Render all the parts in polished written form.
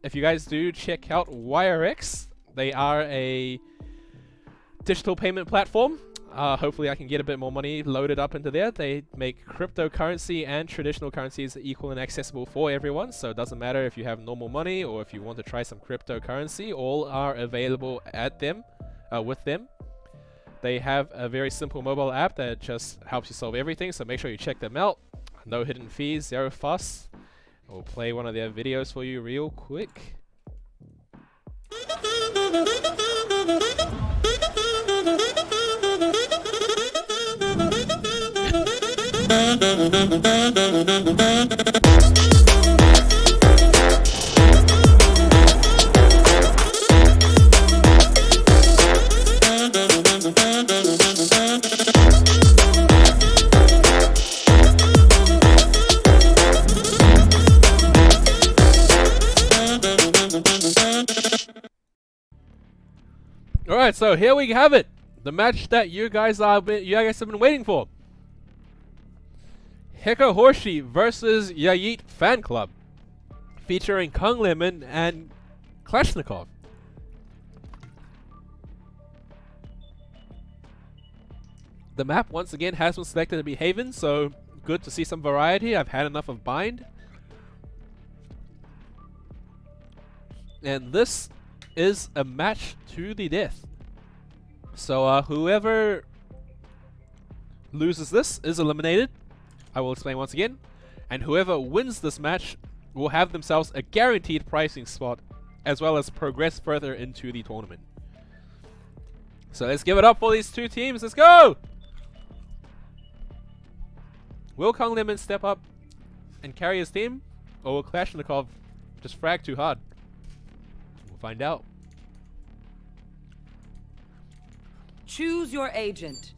if you guys do check out WireX, they are a digital payment platform. Hopefully I can get a bit more money loaded up into there. They make cryptocurrency and traditional currencies equal and accessible for everyone, so it doesn't matter if you have normal money or if you want to try some cryptocurrency, all are available at them, with them. They have a very simple mobile app that just helps you solve everything, so make sure you check them out. No hidden fees, zero fuss. I'll play one of their videos for you real quick. Alright, so here we have it. The match that you guys have been waiting for. Hekka Horshi versus Yeet Fan Club, featuring Kung Lemon and Kalashnikov. The map once again has been selected to be Haven, so good to see some variety. I've had enough of Bind. And this is a match to the death. So whoever loses this is eliminated. I will explain once again. And whoever wins this match will have themselves a guaranteed pricing spot, as well as progress further into the tournament. So let's give it up for these two teams. Let's go! Will Kung Lemon step up and carry his team? Or will Kalashnikov just frag too hard? We'll find out. Choose your agent.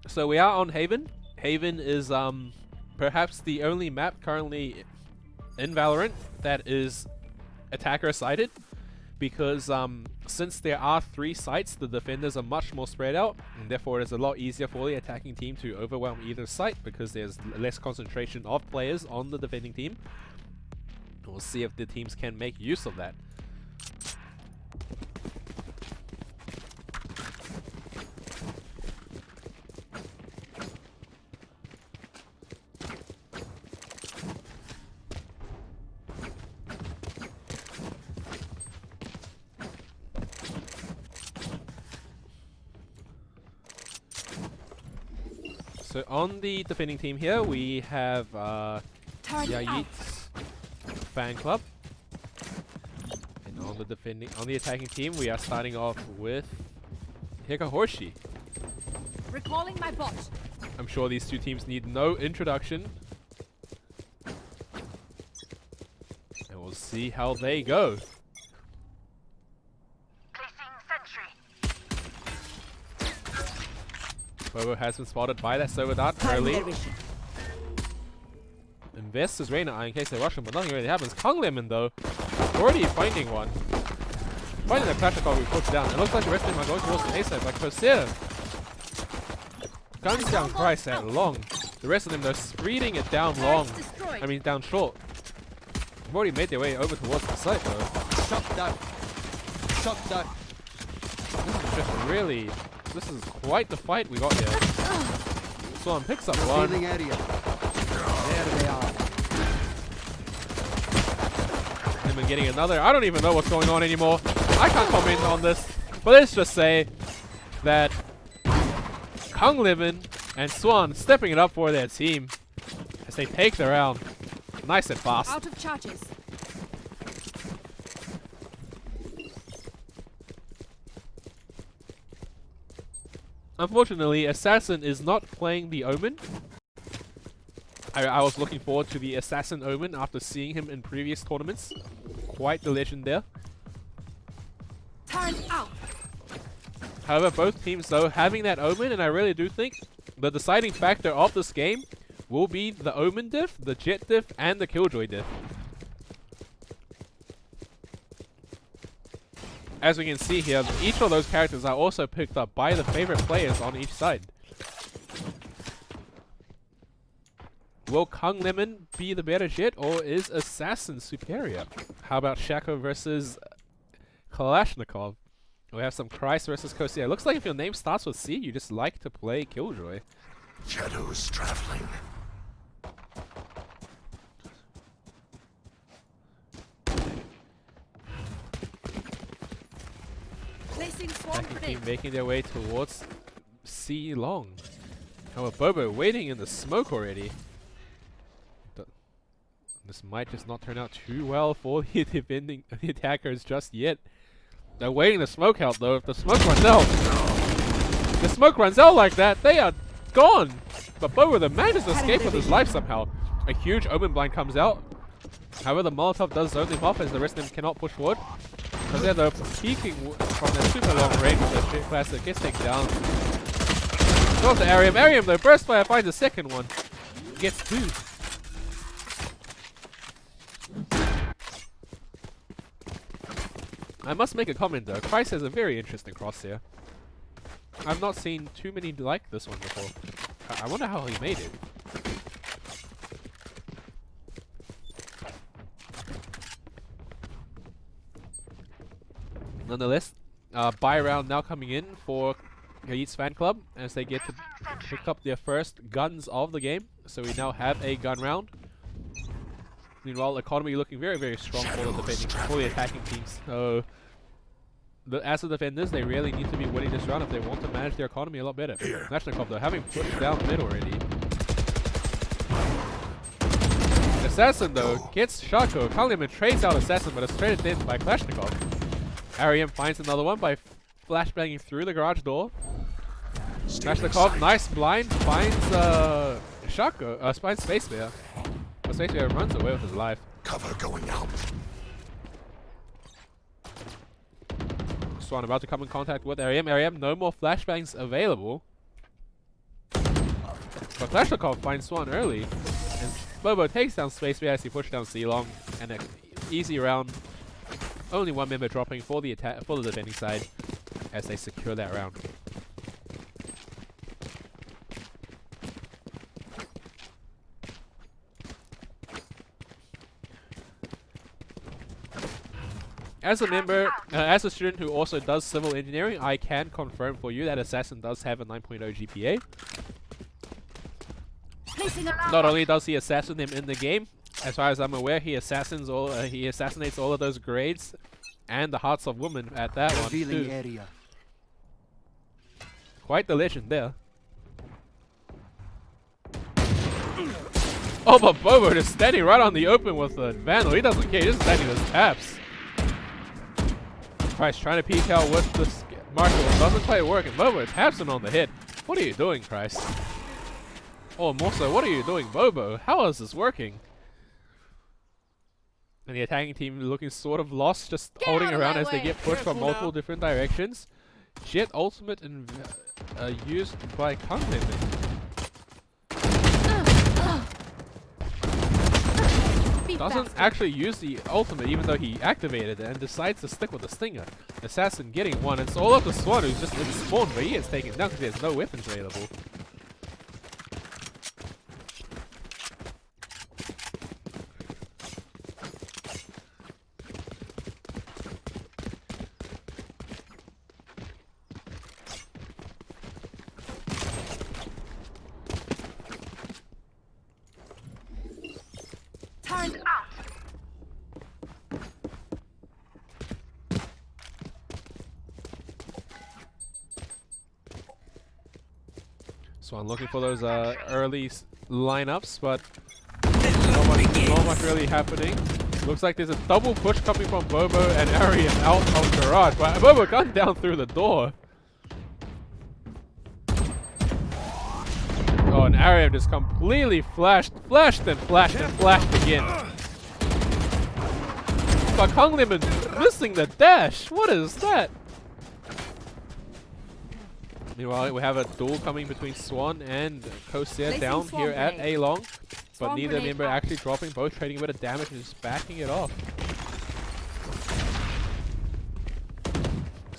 So we are on Haven. Haven is perhaps the only map currently in Valorant that is attacker sided, because since there are 3 sites, the defenders are much more spread out, and therefore it is a lot easier for the attacking team to overwhelm either site because there's less concentration of players on the defending team. We'll see if the teams can make use of that. So on the defending team here, we have Yeet's Fan Club, and on the attacking team, we are starting off with Hekka Horshi. Recalling my bot. I'm sure these two teams need no introduction, and we'll see how they go. Bobo has been spotted by that server dart early. Invest his Reyna in case they rush him, but nothing really happens. Kung Lemon though, already finding one. Finding the Kalashnikov we pushed down. It looks like the rest of them are going towards the A side, but Corsair guns down Christ at long. The rest of them, they're spreading it down long. I mean down short. They've already made their way over towards the site though. Shot duck. Shot duck. This is just really... This is quite the fight we got here. Swan picks up one. Area. There they are. And then getting another. I don't even know what's going on anymore. I can't comment on this. But let's just say that Kung Lemon and Swan stepping it up for their team as they take the round. Nice and fast. Out of charges. Unfortunately, Assassin is not playing the Omen. I was looking forward to the Assassin Omen after seeing him in previous tournaments. Quite the legend there. Turn out. However, both teams though having that Omen, and I really do think the deciding factor of this game will be the Omen diff, the Jet diff, and the Killjoy diff. as we can see here, each of those characters are also picked up by the favorite players on each side. Will Kung Lemon be the better jet, or is Assassin superior? How about Shako versus Kalashnikov? We have some Christ versus Kosia. It looks like if your name starts with C, you just like to play Killjoy. Shadows traveling. Placing swarm Attacking grenade. team making their way towards C long. However, Bobo waiting in the smoke already. This might just not turn out too well for the defending the attackers just yet. They're waiting the smoke out though. If the smoke runs out, like that, they are gone. But Bobo the manages to escape with his life somehow. A huge open blind comes out. However, the Molotov does zone them off as the rest of them cannot push forward. Because they're the peeking from their super long range with the shit classic. Gets taken down. Goes to Arium. Arium though, burst fire finds a second one. Gets two. I must make a comment though, Christ has a very interesting crosshair. I've not seen too many like this one before. I wonder how he made it. Nonetheless, buy round now coming in for Yeet's fan club as they get to pick up their first guns of the game. So we now have a gun round. Meanwhile, economy looking very, very strong for the attacking teams. So, as the defenders, they really need to be winning this round if they want to manage their economy a lot better. Kalashnikov, though, having pushed down mid already. Assassin, though, gets Shako. Kaliman trades out Assassin, but is traded in by Kalashnikov. Arium finds another one by flashbanging through the garage door. Kalashnikov, nice blind, finds Shako, finds Space Bear. But Space Bear runs away with his life. Cover going out. Swan about to come in contact with Arium. Arium, no more flashbangs available. But Kalashnikov finds Swan early. And Bobo takes down Space Bear as he pushes down C-Long. And an easy round. Only one member dropping for the defending side as they secure that round. As a member, as a student who also does civil engineering, I can confirm for you that Assassin does have a 9.0 GPA. Not only does he assassin them in the game, as far as I'm aware, he assassinates all of those grades and the hearts of women at that one too. Area. Quite the legend there. Oh, but Bobo just standing right on the open with the Vandal. He doesn't care. He's just standing with his taps. Christ, trying to peek out with this Marshall. Doesn't quite work, and Bobo taps him on the head. What are you doing, Christ? Or more so, what are you doing, Bobo? How is this working? And the attacking team looking sort of lost, just holding around as they get pushed from multiple different directions. Jet ultimate and used by Kung Lemon. Doesn't actually use the ultimate even though he activated it and decides to stick with the Stinger. Assassin getting one. It's all up to Swan who's just in spawn, but he gets taken down because he has no weapons available. So I'm looking for those early lineups, but not much really happening. Looks like there's a double push coming from Bobo and Arium out of garage, but Bobo gunned down through the door. Oh, and Arium just completely flashed and flashed again. But Kung Lemon missing the dash. What is that? Meanwhile, we have a duel coming between Swan and Kosia down here at A long, but neither member actually dropping, both trading a bit of damage and just backing it off.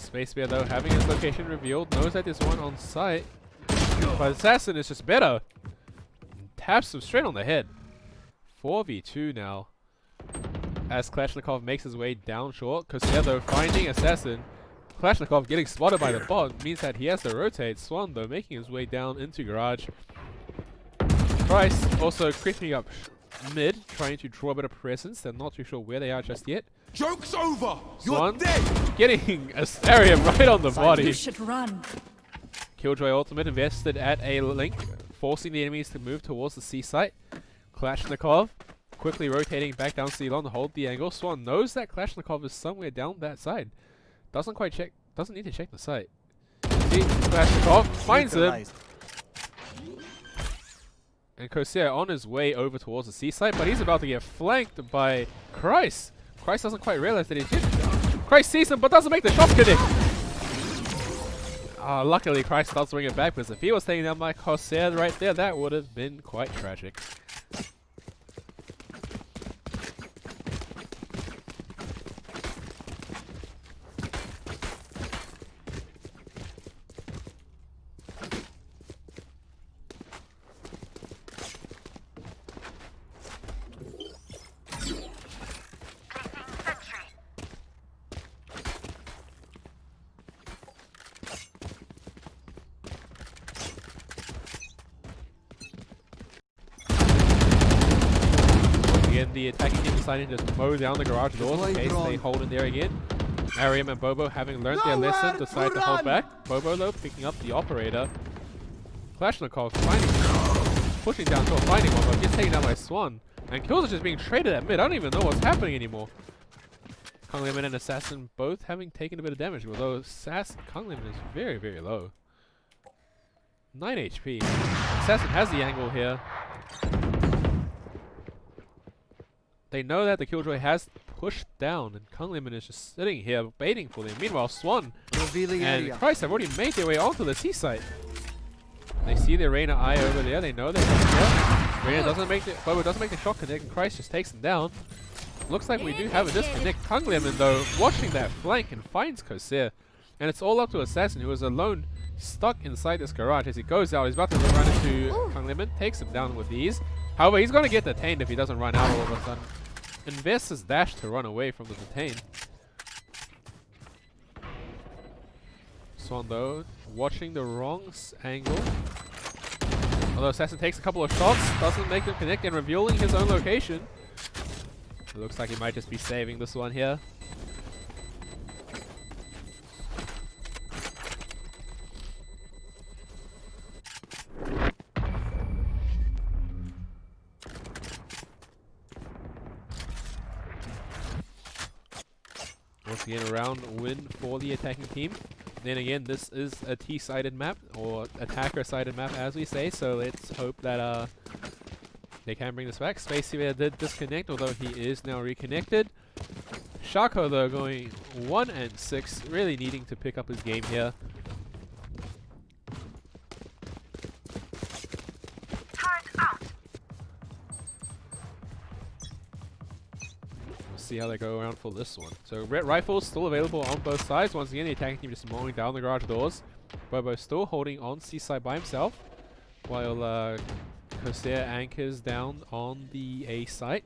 Space Bear though, having his location revealed, knows that there's one on site. But Assassin is just better. Taps him straight on the head. 4v2 now. As Kalashnikov makes his way down short. Kosea though finding Assassin. Kalashnikov getting spotted by the bot means that he has to rotate. Swan though making his way down into garage. Price also creeping up mid, trying to draw a bit of presence. They're not too sure where they are just yet. Joke's over! Swan getting Asteria right on the body. You should run. Killjoy ultimate invested at a link, forcing the enemies to move towards the C site. Kalashnikov quickly rotating back down C-Lon to hold the angle. Swan knows that Kalashnikov is somewhere down that side. Doesn't need to check the site. See, Kalashnikov finds him. And Kosea on his way over towards the C site, but he's about to get flanked by Christ. Christ doesn't quite realize that he's hit. Christ sees him, but doesn't make the shot connect. Luckily, Christ does bring it back, because if he was taken down by Kosea right there, that would have been quite tragic. The attacking team deciding to just mow down the garage doors in case they hold in there again. Mariam and Bobo, having learned their lesson, decide to hold back. Bobo though picking up the operator. Kalashnikov pushing down short, finding one, but gets taken down by Swan. And kills are just being traded at mid. I don't even know what's happening anymore. Kung Lemon and Assassin both having taken a bit of damage, although Kung Lemon is very, very low. 9 HP. Assassin has the angle here. They know that the Killjoy has pushed down, and Kung Lemon is just sitting here waiting for them. Meanwhile, Swan and Christ have already made their way onto the C site. They see the Reyna eye over there. They know they're here. Reyna doesn't make the Bobo doesn't make the shot connect, and Christ just takes him down. Looks like we do have a disconnect. Kung Lemon though watching that flank and finds Kosea, and it's all up to Assassin, who is alone, stuck inside this garage. As he goes out, he's about to run into Kung Lemon, takes him down with ease. However, he's going to get detained if he doesn't run out all of a sudden. Invests his dash to run away from the detain. Swan though, watching the wrong angle. Although Assassin takes a couple of shots, doesn't make them connect, and revealing his own location. It looks like he might just be saving this one here. Once again, a round win for the attacking team. Then again, this is a T-sided map, or attacker-sided map as we say, so let's hope that they can bring this back. Spacey did disconnect, although he is now reconnected. Shako though going 1-6, really needing to pick up his game here. See how they go around for this one. So red rifles still available on both sides. Once again, the attacking team just mowing down the garage doors. Bobo still holding on C side by himself, while Kosea anchors down on the A site.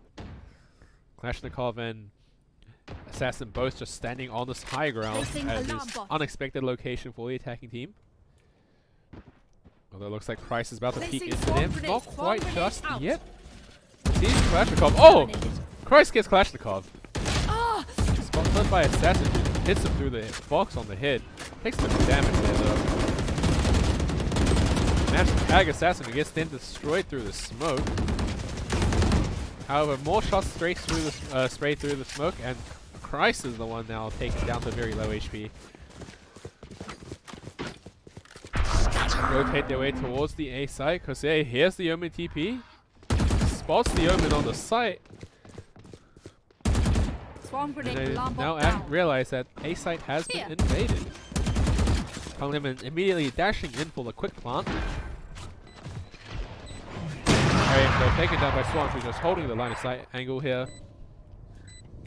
Kalashnikov and Assassin both just standing on this high ground at this unexpected location for the attacking team. Although it looks like Price is about to peek into them. Not quite just yet. See Kalashnikov. Oh! Christ gets Kalashnikov. Spotted by Assassin, hits him through the box on the head. Takes some damage there though. Managed to tag Assassin, who gets then destroyed through the smoke. However, more shots straight through the spray through the smoke, and Christ is the one now taken down to very low HP. Rotate their way towards the A site. Kosea here's the Omen TP. Spots the Omen on the site. And they now realize that A site has been invaded. Kung Lemon immediately dashing in for the quick plant. Alright, they're taken down by Swan, who's just holding the line of sight angle here.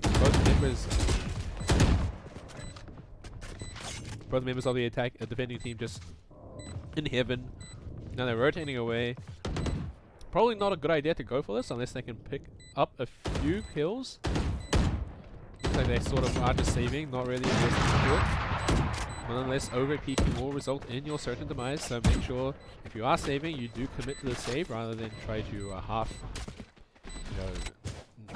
Both members Both members of the defending team just in heaven. Now they're rotating away. Probably not a good idea to go for this unless they can pick up a few kills. Looks like they sort of are just saving, not really investing into it. Nonetheless, overpeaking will result in your certain demise, so make sure if you are saving, you do commit to the save rather than try to half, you know,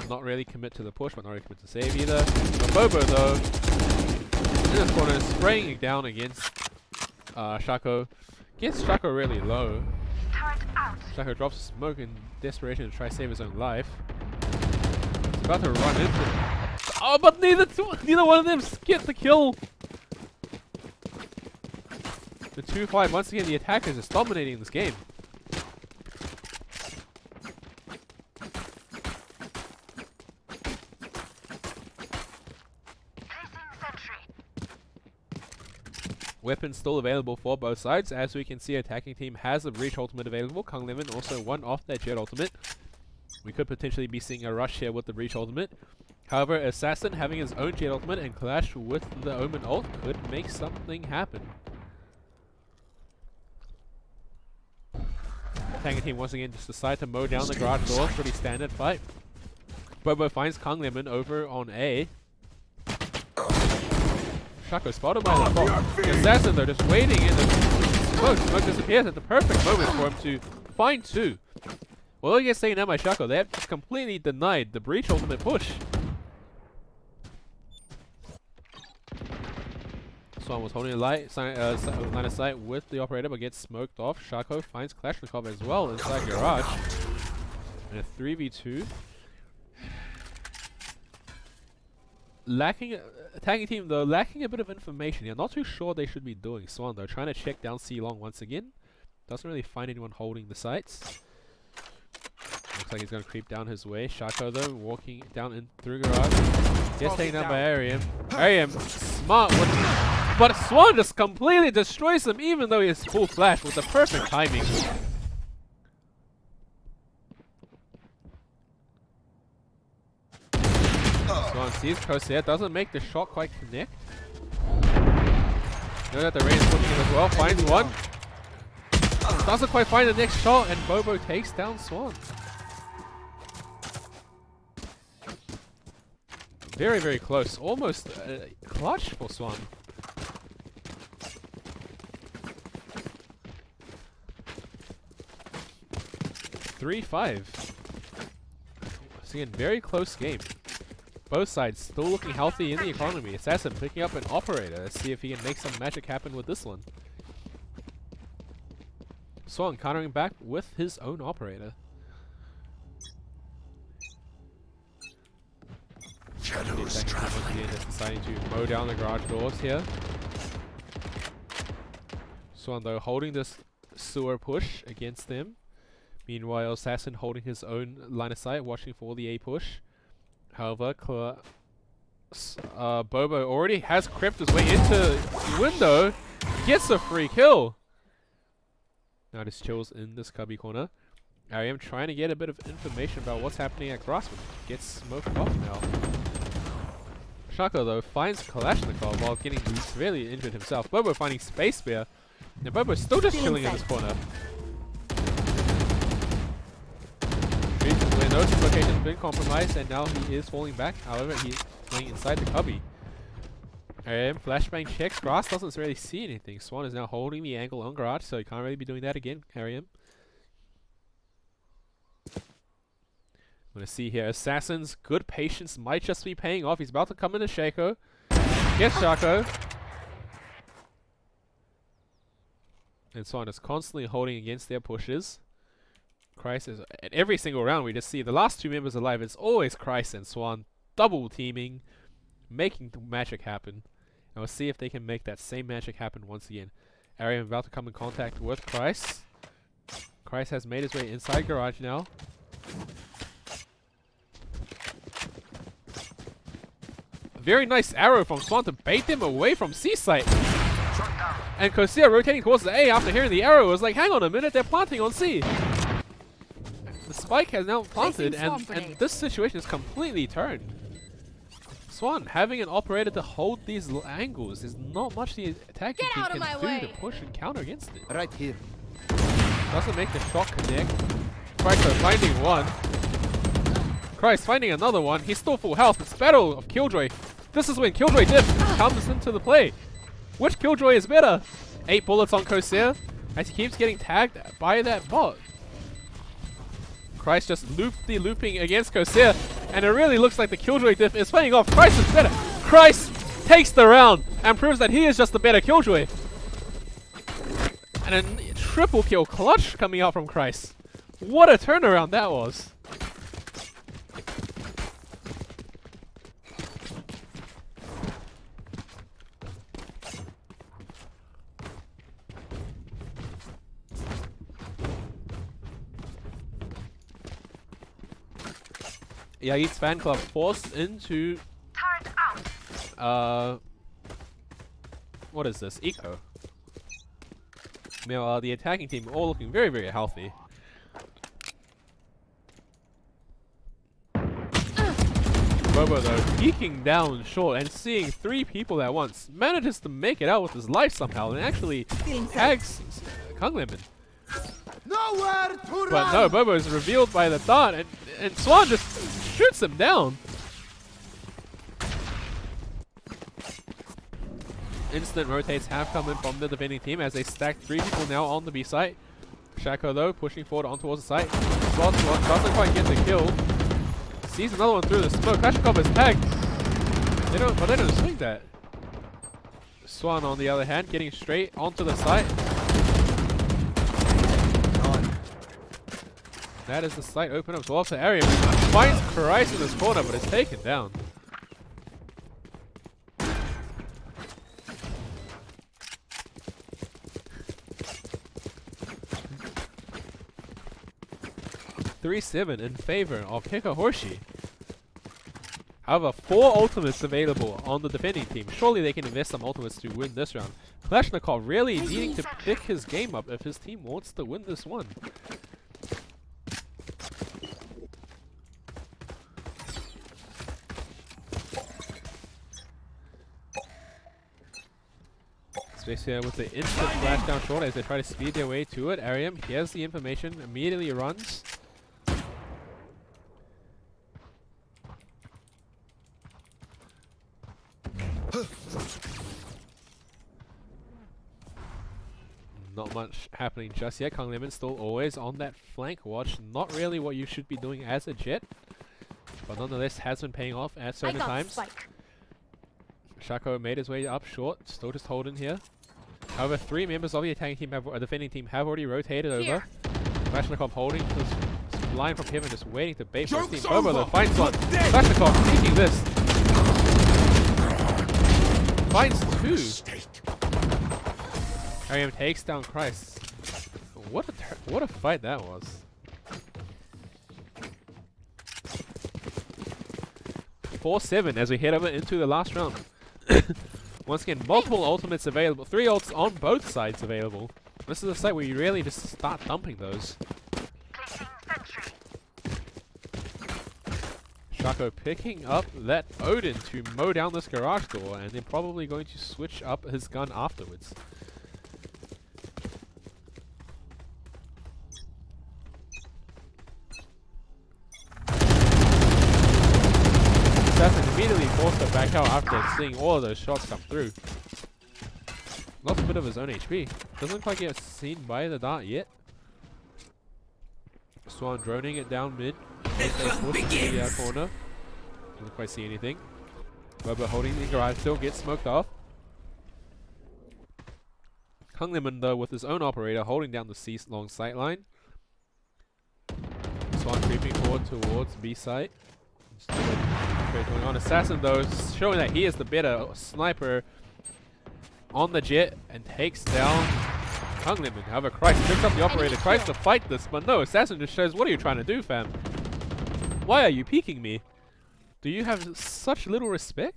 not really commit to the push, but not really commit to save either. But Bobo, though, in this corner, spraying down against Shako. Gets Shako really low. Shako drops smoke in desperation to try to save his own life. He's about to run into. Oh, but neither one of them get the kill. The 2-5, once again, the attackers is dominating this game. Weapons still available for both sides. As we can see, attacking team has a breach ultimate available. Kung Lemon also one off that jet ultimate. We could potentially be seeing a rush here with the breach ultimate. However, Assassin having his own jet ultimate and clash with the Omen ult could make something happen. Attacking team once again just decide to mow down the garage door. Pretty standard fight. Bobo finds Kung Lemon over on A. Shako spotted by the bomb. The Assassin though just waiting in the smoke. Smoke disappears at the perfect moment for him to find two. Well, he gets taken out by Shako. They have just completely denied the breach ultimate push. Swan was holding a line of sight with the operator, but gets smoked off. Shako finds Kalashnikov as well inside garage. And a 3v2. Attacking team though, lacking a bit of information. You're not too sure what they should be doing. Swan though, trying to check down C long once again. Doesn't really find anyone holding the sights. Looks like he's going to creep down his way. Shako though, walking down in through garage. Gets taken down by Ariam. Ariam, smart with, but Swan just completely destroys him even though he is full flash with the perfect timing. Swan sees Corsair, doesn't make the shot quite connect. Know that the rain is pushing him as well, finds one. Doesn't quite find the next shot, and Bobo takes down Swan. Very, very close. Almost clutch for Swan. (3-5). So again, very close game. Both sides still looking healthy in the economy. Assassin picking up an operator. Let's see if he can make some magic happen with this one. Swan countering back with his own operator. Shadows traveling. Just deciding to mow down the garage doors here. Swan though holding this sewer push against them. Meanwhile, Assassin holding his own line of sight, watching for the A push. However, Bobo already has crept his way into the window. Gets a free kill. Now just chills in this cubby corner. Ariam trying to get a bit of information about what's happening at Grassman. Gets smoked off now. Shako though finds Kalashnikov while getting severely injured himself. Bobo finding Space Spear. And Bobo's still just chilling in this corner. Notice location has been compromised and now he is falling back. However, he's playing inside the cubby. Flashbang checks. Grass doesn't really see anything. Swan is now holding the angle on garage, so he can't really be doing that again. Ariam. I'm gonna see here. Assassin's good patience might just be paying off. He's about to come into Shako. Gets Shako. And Swan is constantly holding against their pushes. Christ is at every single round we just see the last two members alive. It's always Christ and Swan double teaming, making the magic happen. And we'll see if they can make that same magic happen once again. Ariam about to come in contact with Christ. Christ has made his way inside garage now. A very nice arrow from Swan to bait them away from C site. And Corsair rotating towards the A after hearing the arrow was like, hang on a minute, they're planting on C. The spike has now planted, and this situation is completely turned. Swan having an operator to hold these angles. There's not much the attacking Get team out of my can do way. to push and counter against it. Right here. Doesn't make the shot connect. Christ finding one. Christ finding another one. He's still full health. It's battle of Killjoy. This is when Killjoy Diff comes into the play. Which Killjoy is better? 8 bullets on Corsair as he keeps getting tagged by that bot. Christ just looping against Corsair, and it really looks like the Killjoy Diff is playing off. Christ is better. Christ takes the round and proves that he is just the better Killjoy. And a triple kill clutch coming out from Christ. What a turnaround that was. Yeah, Yeet's fan club forced into what is this? Eco. Meanwhile, the attacking team all looking very, very healthy. Bobo though, peeking down short and seeing 3 people at once, manages to make it out with his life somehow and actually tags Kunglemon. Nowhere to But no, Bobo is revealed by the dart, and Swan just shoots him down. Instant rotates have come in from the defending team as they stack 3 people now on the B site. Shako though pushing forward on towards the site. Swan doesn't quite get the kill. Sees another one through the smoke. Klashnikov is tagged. They don't swing that. Swan on the other hand getting straight onto the site. That is the site open up. So off to area. Finds Christ in this corner, but it's taken down. (3-7) in favor of Hekka Horshi. However, 4 ultimates available on the defending team. Surely they can invest some ultimates to win this round. Kalashnikov really needing to pick his game up if his team wants to win this one. Space here with the instant flash down short as they try to speed their way to it. Ariam hears the information, immediately runs. Not much happening just yet. Kunglemon still always on that flank watch. Not really what you should be doing as a Jet, but nonetheless has been paying off at certain times. Shako made his way up short, still just holding here. However, 3 members of the attacking team have, defending team have already rotated over. Kalashnikov holding this line from him and just waiting to bait for his team. Bobo though finds one. Kalashnikov taking this. Finds 2. Ariam takes down Christ. What a fight that was. (4-7) as we head over into the last round. Once again, multiple ultimates available. 3 ults on both sides available. This is a site where you really just start dumping those. Shako picking up that Odin to mow down this garage door and then probably going to switch up his gun afterwards. Assassin immediately forced her back out after seeing all of those shots come through. Lost a bit of his own HP. Doesn't quite get seen by the dart yet. Swan droning it down mid. The corner. Doesn't quite see anything. Bobo holding the garage still gets smoked off. Kunglemon though with his own operator holding down the C long sight line. Swan creeping forward towards B site. Going on. Assassin though showing that he is the better sniper on the Jet and takes down Kunglemon. However, Christ picks up the operator, tries to fight this, but no, Assassin just shows, what are you trying to do, fam? Why are you peeking me? Do you have such little respect?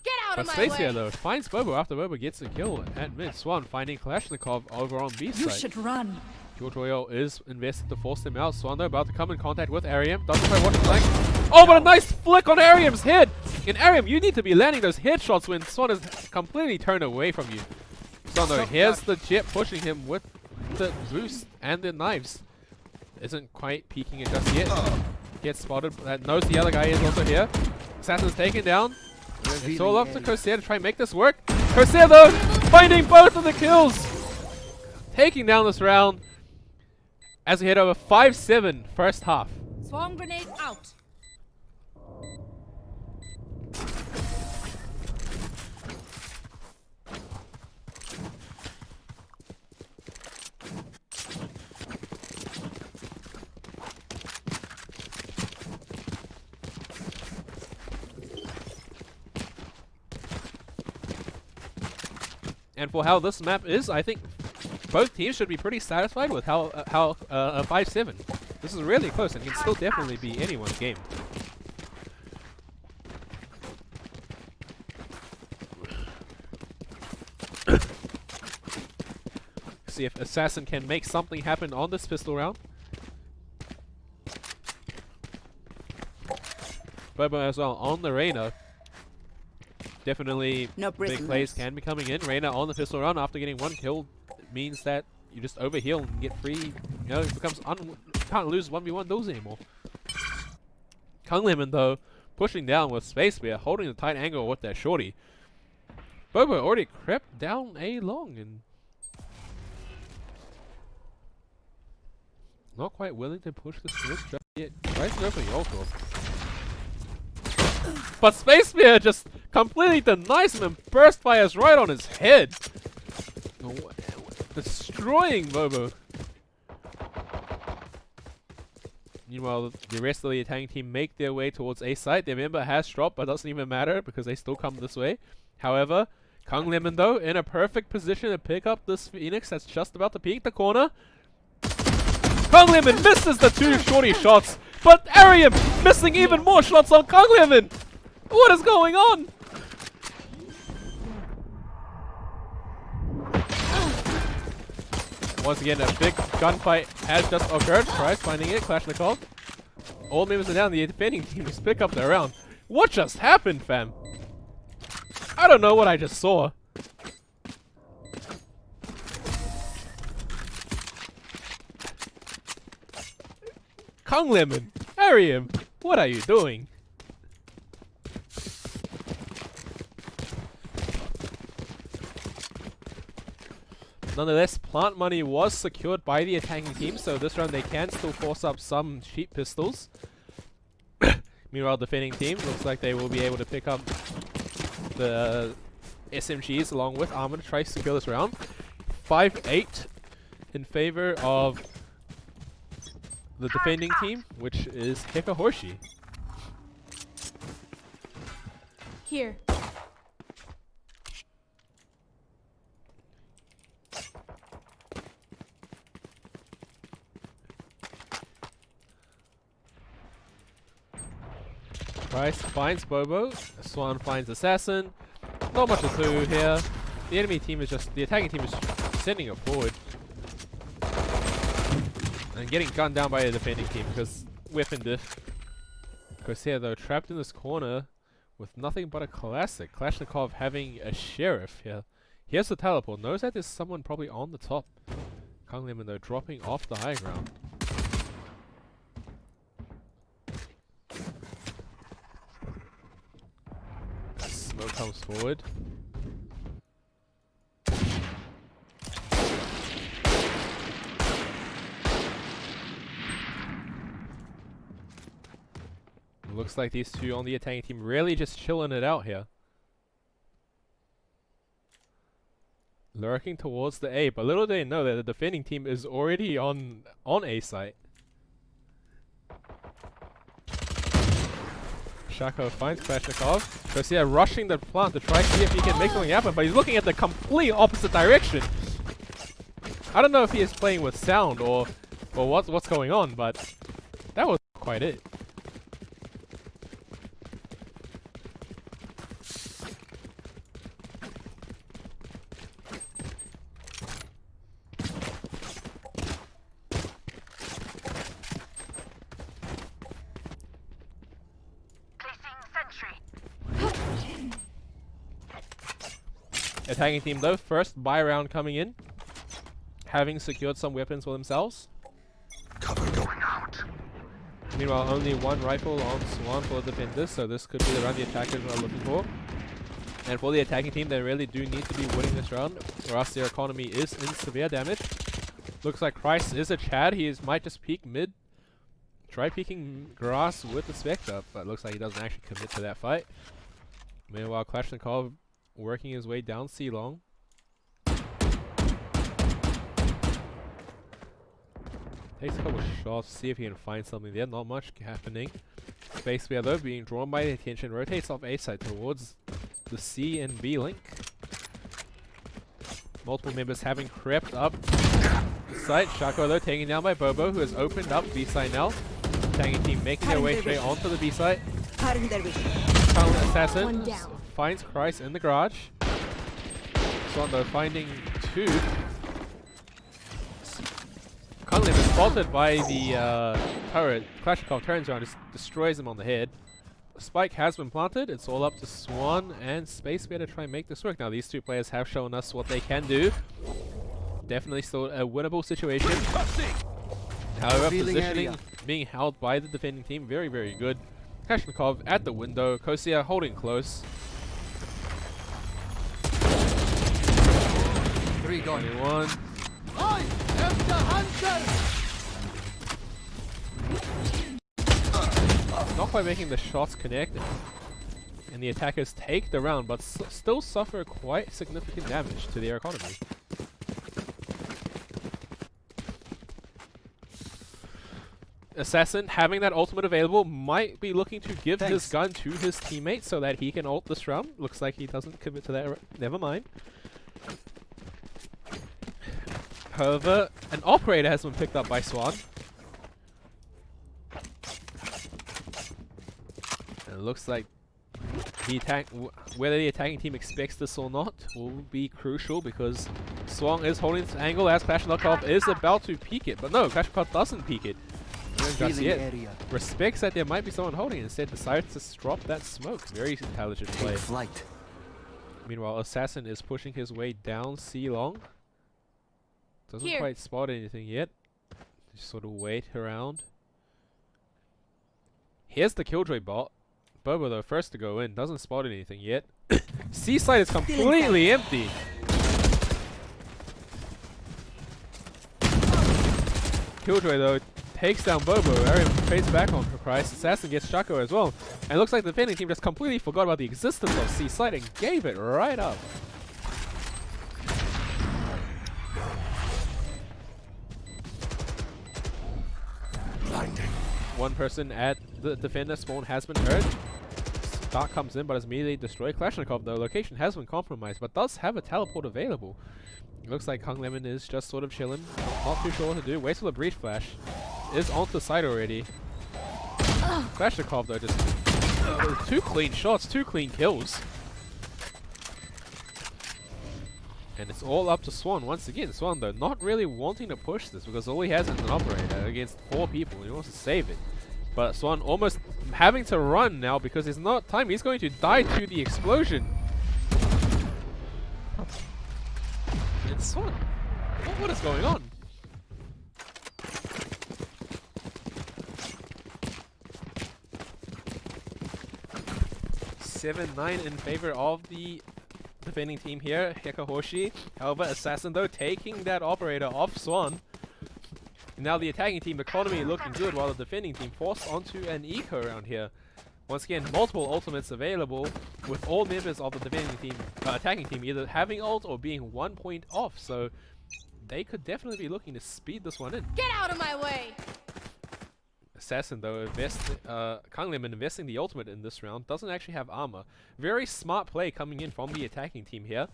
Get out But of my Stacia way. though finds Bobo after Bobo gets a kill at mid. Swan finding Kalashnikov over on B side. You should run. Killjoy is invested to force them out. Swan though about to come in contact with Ariam. Doesn't quite watch the flank. Oh, but a nice flick on Ariam's head! And Arium, you need to be landing those headshots when Swan is completely turned away from you. So no, here's the Jet pushing him with the boost and the knives. Isn't quite peeking it just yet. Gets spotted. Knows the other guy is also here. Assassin's taken down. It's all up to Corsair to try and make this work. Corsair though, finding both of the kills. Taking down this round as we head over 5-7 first half. Swarm grenade out. And for how this map is, I think both teams should be pretty satisfied with how 5-7. This is really close and can still definitely be anyone's game. See if Assassin can make something happen on this pistol round. Bobo as well on the Reyna. Definitely big plays can be coming in. Reyna on the pistol round after getting one kill means that you just overheal and get free. You know, it becomes can't lose 1v1 duels anymore. Kung Lemon though, pushing down with Space Bear, holding the tight angle with that shorty. Bobo already crept down A long and not quite willing to push the switch just yet. Tries to go for the ultra. But Space Bear just completely denies him and burst fires right on his head. Destroying Bobo. Meanwhile, the rest of the attacking team make their way towards A site. Their member has dropped, but doesn't even matter because they still come this way. However, Kung Lemon though, in a perfect position to pick up this Phoenix that's just about to peek the corner. Kung Lemon misses the two shorty shots, but Arium missing even more shots on Kung Lemon. What is going on? Once again, a big gunfight has just occurred. Price finding it, Kalashnikov. All members are down, the defending team just pick up their round. What just happened, fam? I don't know what I just saw. Kung Lemon, Arium, what are you doing? Nonetheless, plant money was secured by the attacking team, so this round they can still force up some cheap pistols. Meanwhile, the defending team looks like they will be able to pick up the SMGs along with armor to try to secure this round. 5-8 in favor of the defending team, which is Hekka Horshi. Here. Price finds Bobo. Swan finds Assassin. Not much to do here. The enemy team is just, the attacking team is sending it forward. And getting gunned down by the defending team because weapon diff. Corsair though trapped in this corner with nothing but a classic. Kalashnikov having a sheriff here. Here's the teleport. Knows that there's someone probably on the top. Kung Lemon though dropping off the high ground. Smoke comes forward. Looks like these two on the attacking team really just chilling it out here. Lurking towards the A, but little do they know that the defending team is already on A site. Shako finds Kalashnikov. Garcia rushing the plant to try to see if he can make something happen, but he's looking at the complete opposite direction. I don't know if he is playing with sound or what's going on, but that was quite it. Attacking team though, first buy round coming in, having secured some weapons for themselves. Cover going out. Meanwhile, only one rifle on Swan for the defenders, so this could be the round the attackers are looking for. And for the attacking team, they really do need to be winning this round, or else their economy is in severe damage. Looks like Christ is a Chad. Might just peek mid. Try peeking grass with the Spectre, but looks like he doesn't actually commit to that fight. Meanwhile, Kalashnikov working his way down C long. Takes a couple shots, see if he can find something there. Not much happening. Space Bear though, being drawn by the attention, rotates off A side towards the C and B link. Multiple members having crept up site. Shako though taken down by Bobo, who has opened up B side now. Attacking team making their way straight onto the B side. Silent Assassin finds Christ in the garage. Swan though finding two. Conley is spotted by the turret. Kalashnikov turns around, just destroys him on the head. The spike has been planted. It's all up to Swan and Space Bear to try and make this work. Now these two players have shown us what they can do. Definitely still a winnable situation. However, positioning being held by the defending team, very, very good. Kalashnikov at the window. Kosia holding close. 3 gone. 21. I am the hunter! Not quite making the shots connect. And the attackers take the round, but still suffer quite significant damage to their economy. Assassin, having that ultimate available, might be looking to give his gun to his teammate so that he can ult this round. Looks like he doesn't commit to that. Never mind. However, an operator has been picked up by Swan. And it looks like the whether the attacking team expects this or not will be crucial, because Swan is holding this angle as Kalashnikov is about to peek it. But no, Kalashnikov doesn't peek it. Just yet. Respects that there might be someone holding it, instead decides to drop that smoke. Very intelligent play. Flight. Meanwhile, Assassin is pushing his way down C long. Doesn't quite spot anything yet. Just sort of wait around. Here's the Killjoy bot. Bobo though, first to go in, doesn't spot anything yet. C side is completely empty. Killjoy though takes down Bobo. Arian trades back on for Christ. Assassin gets Shako as well. And it looks like the defending team just completely forgot about the existence of C side and gave it right up. Blinding. One person at the defender spawn has been hurt. Dark comes in but is immediately destroyed. Kalashnikov though, location has been compromised but does have a teleport available. It looks like Kung Lemon is just sort of chilling. Not too sure what to do. Waits for the breach flash. Is onto the side already. Kalashnikov though just 2 clean shots, 2 clean kills. And it's all up to Swan once again. Swan though not really wanting to push this because all he has is an operator against 4 people. He wants to save it. But Swan almost having to run now because there's not time. He's going to die to the explosion. And Swan, what is going on? (7-9) in favor of the defending team here, Hekka Horshi. However, Assassin though taking that operator off Swan. Now the attacking team economy looking good while the defending team forced onto an eco around here. Once again, multiple ultimates available with all members of the defending team, attacking team either having ult or being 1 point off. So they could definitely be looking to speed this one in. Get out of my way! Assassin though, Kung Lemon investing the ultimate in this round, doesn't actually have armor. Very smart play coming in from the attacking team here.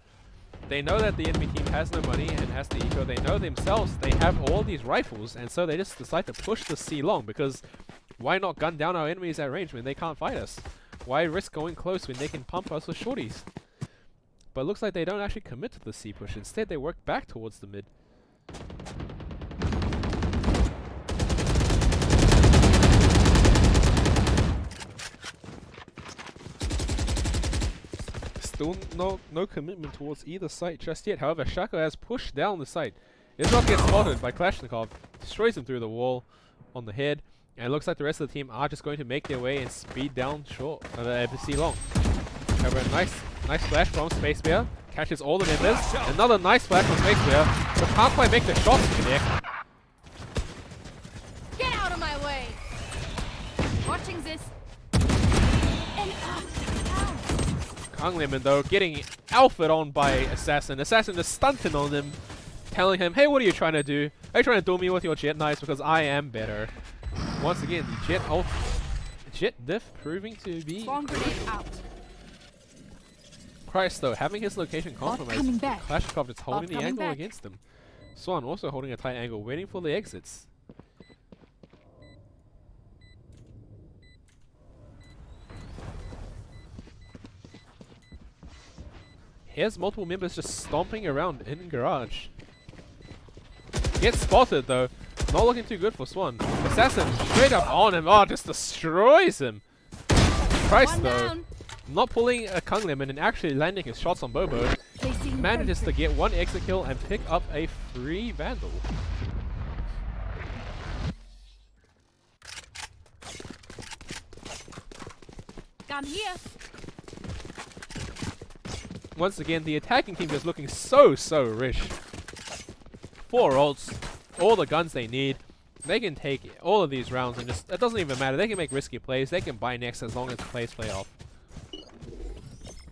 They know that the enemy team has no money and has the eco. They know themselves they have all these rifles, and so they just decide to push the C long, because why not gun down our enemies at range when they can't fight us? Why risk going close when they can pump us with shorties? But it looks like they don't actually commit to the C push. Instead, they work back towards the mid. Still no commitment towards either site just yet. However, Shako has pushed down the site. Does not get spotted by Kalashnikov. Destroys him through the wall on the head. And it looks like the rest of the team are just going to make their way and speed down short. FC long. However, nice flash from Space Bear. Catches all the members. Another nice flash from Space Bear. But can't quite make the shots connect. Get out of my way. Watching this. And up. Down. Kang Lemon though getting alphaed on by Assassin. Assassin is stunting on him, telling him, hey, what are you trying to do? Are you trying to duel me with your jet knives because I am better? Once again, the jet diff proving to be Bomb grenade out. Christ though, having his location compromised. coming back. Kalashnikov is holding the coming angle back. against him. Swan also holding a tight angle, waiting for the exits. Here's multiple members just stomping around in garage. Gets spotted though. Not looking too good for Swan. Assassin straight up on him. Oh, just destroys him. Christ One though. down. Not pulling a Kung Lemon and actually landing his shots on Bobo. Placing Manages to get one exit kill and pick up a free Vandal. gun here. Once again, the attacking team is looking so rich. 4 ults, all the guns they need. They can take all of these rounds and just, it doesn't even matter. They can make risky plays. They can buy next as long as the plays play off.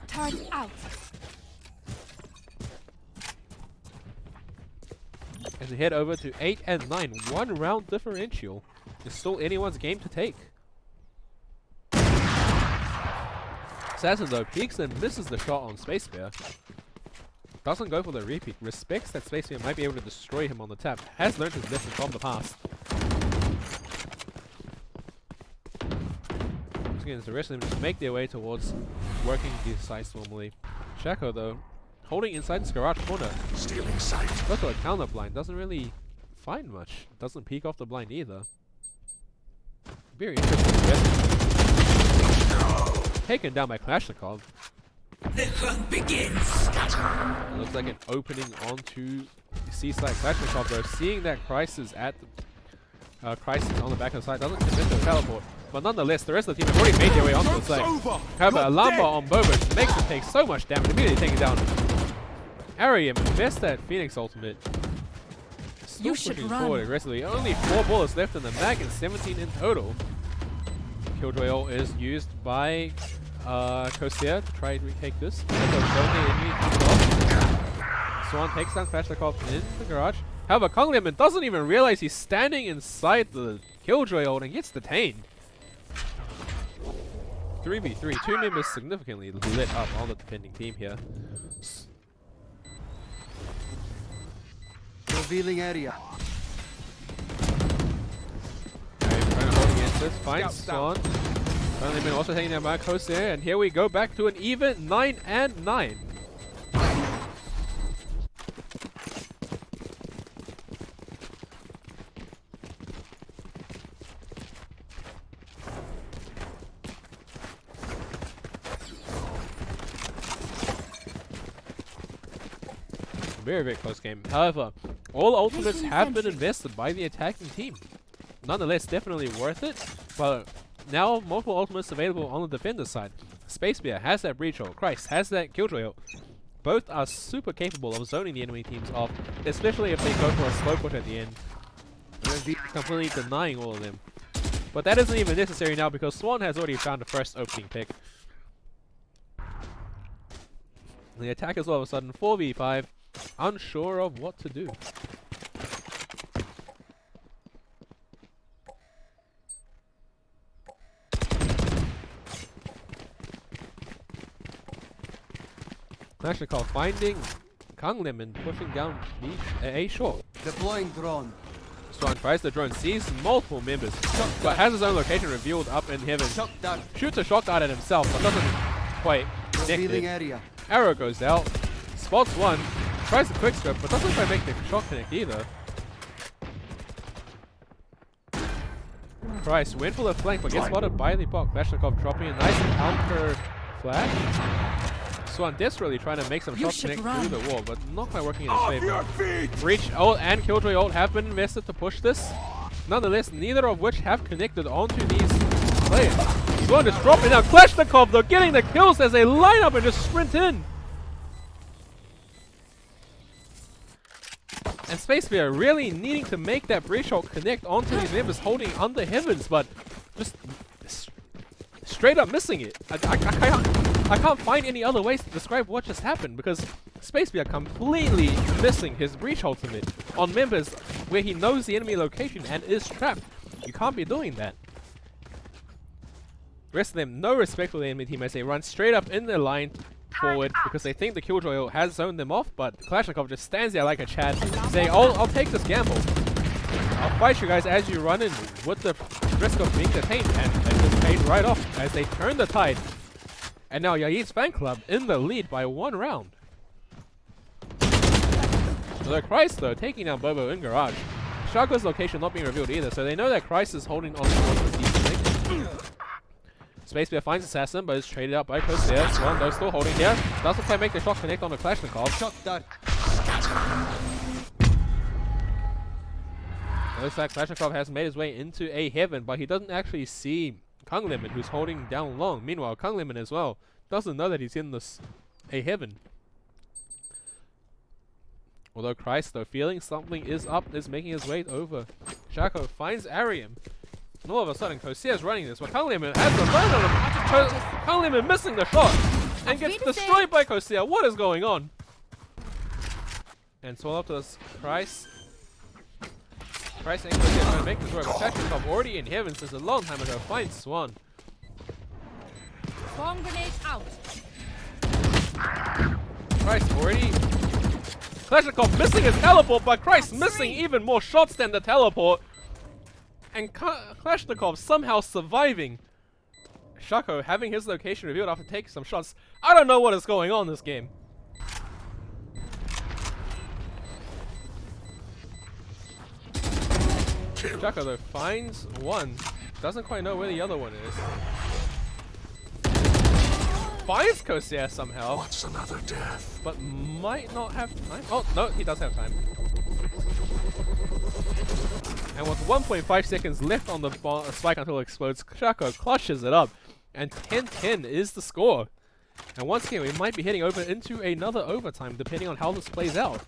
Turret out. As we head over to 8 and 9, 1 round differential. It's still anyone's game to take. Assassin though peeks and misses the shot on Space Bear. Doesn't go for the repeat. Respects that Space Bear might be able to destroy him on the tap. Has learned his lesson from the past. Once again, the rest of them just make their way towards working these sites normally. Shako though, holding inside this garage corner. Stealing sight. Goes to a counter blind. Doesn't really find much. Doesn't peek off the blind either. Very interesting. Taken down by Kalashnikov. The hunt begins. It looks like an opening onto C-side. Kalashnikov though, seeing that Crisis at the Crisis on the back of the side, doesn't commit to a teleport. But nonetheless, the rest of the team have already made their way onto the side. However, a Lamba on Bobo makes him take so much damage, immediately taking down Arium. Invest that Phoenix ultimate. Still You should pushing run. forward aggressively. Only 4 bullets left in the mag and 17 in total. Killjoy ult is used by Corsair to try and retake this. Swan takes down Kalashnikov in the garage. However, Kung Lemon doesn't even realize he's standing inside the Killjoy ult and gets detained. 3v3, 2 members significantly lit up on the defending team here. Revealing area. Trying to hold against this. Finds Swan. Kung Lemon also taking down by Corsair, and here we go back to an even 9 and 9. Very close game. However, all ultimates have been invested by the attacking team. Nonetheless, definitely worth it. But now multiple ultimates available on the defender side. Space Bear has that breach ult. Christ has that Killjoy ult. Both are super capable of zoning the enemy teams off, especially if they go for a slow push at the end, completely denying all of them. But that isn't even necessary now because Swan has already found the first opening pick. The attackers all of a sudden 4v5. Unsure of what to do. Kalashnikov finding Kung Lemon, pushing down A short. Deploying drone. Swan tries the drone, sees multiple members, but has his own location revealed up in heaven. Shot down. Shoots a shot dart at himself, but doesn't quite connect Revealing it. area. Arrow goes out, spots one, tries a quick scope, but doesn't quite make the shot connect either. Christ went for the flank, but gets spotted by the bot. Kalashnikov dropping a nice counter flash. Swan desperately trying to make some shots should connect run. through the wall, but not quite working in his Off favor. your feet! Breach ult and Killjoy ult have been invested to push this. Nonetheless, neither of which have connected onto these players. Swan just dropping out. Kalashnikov though getting the kills as they line up and just sprint in. And Spacebear really needing to make that breach ult connect onto these members holding under heavens, but just straight up missing it. I can't find any other ways to describe what just happened because Spacebear completely missing his breach ultimate on members where he knows the enemy location and is trapped. You can't be doing that. The rest of them, no respect for the enemy team as they run straight up in their line forward because they think the Killjoy ult has zoned them off, but Kalashnikov just stands there like a Chad saying, I'll take this gamble. I'll fight you guys as you run in with the risk of being detained, and just paid right off as they turn the tide. And now Yeet's fan club in the lead by 1 round. The Christ though taking down Bobo in garage. Shaco's location not being revealed either, so they know that Christ is holding on towards the deep. Spacebear finds Assassin, but is traded out by Corsair. Swan though still holding here. Doesn't quite make the shot connect on the Kalashnikov. Shot dart. Looks like Kalashnikov has made his way into a heaven, but he doesn't actually see Kung Lemon, who's holding down long. Meanwhile, Kung Lemon as well doesn't know that he's in this a heaven. Although Christ, though, feeling something is up, is making his way over. Shaco finds Arium. And all of a sudden, Corsair's running this, but Kung Lemon has the burn on him. Kung Lemon missing the shot and gets destroyed by Corsair. What is going on? And swallow up to this Christ. Christ and Corsair trying to make this work. But Kalashnikov already in heaven since a long time ago. Finds Swan. Bomb grenade out. Christ already. Kalashnikov missing his teleport, but Christ missing even more shots than the teleport. And Kalashnikov somehow surviving. Shaco having his location revealed after taking some shots. I don't know what is going on in this game. Shaco though finds one. Doesn't quite know where the other one is. Finds Corsair somehow. What's another death? But might not have time. Oh, no, he does have time. And with 1.5 seconds left on the spike until it explodes, Shaco clutches it up. And 10-10 is the score. And once again, we might be heading over into another overtime, depending on how this plays out.